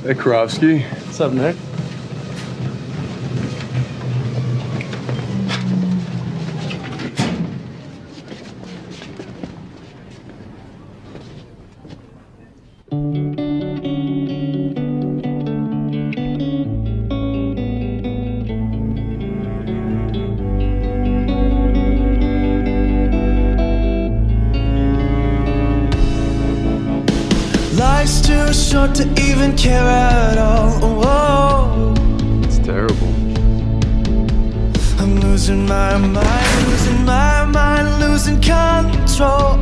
Hey, Karofsky. What's up, Nick? Life's too short to even care at all. Whoa. It's terrible. I'm losing my mind, losing control.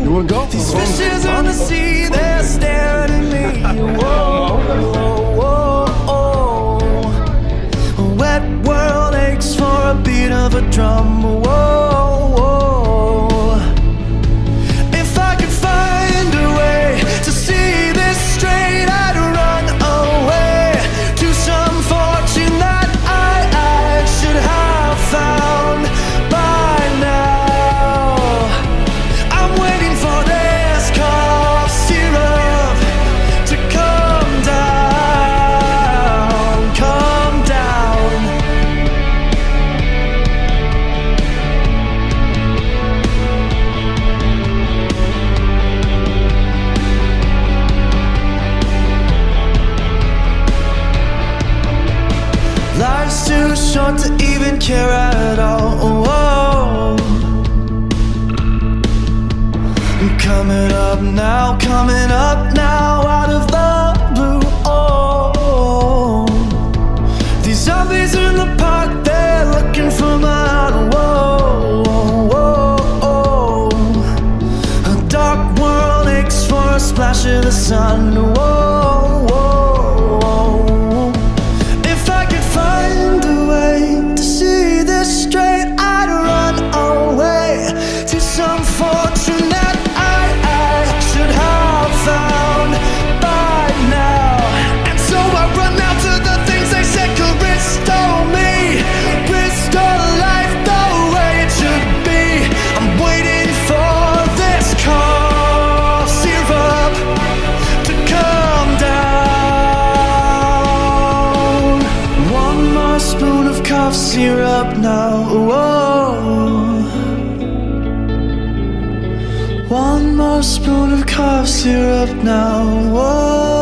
You wanna go? These fishes on the sea, they're staring at me. Whoa, whoa, whoa. A wet world aches for a beat of a drum. Whoa. Life's too short to even care at all. Whoa. I'm coming up now, out of the blue. Oh, these zombies in the park, they're looking for my heart. Whoa, whoa, whoa. A dark world aches for a splash of the sun. Whoa. Spoon of cough syrup now. Whoa. One more spoon of cough syrup now. Whoa.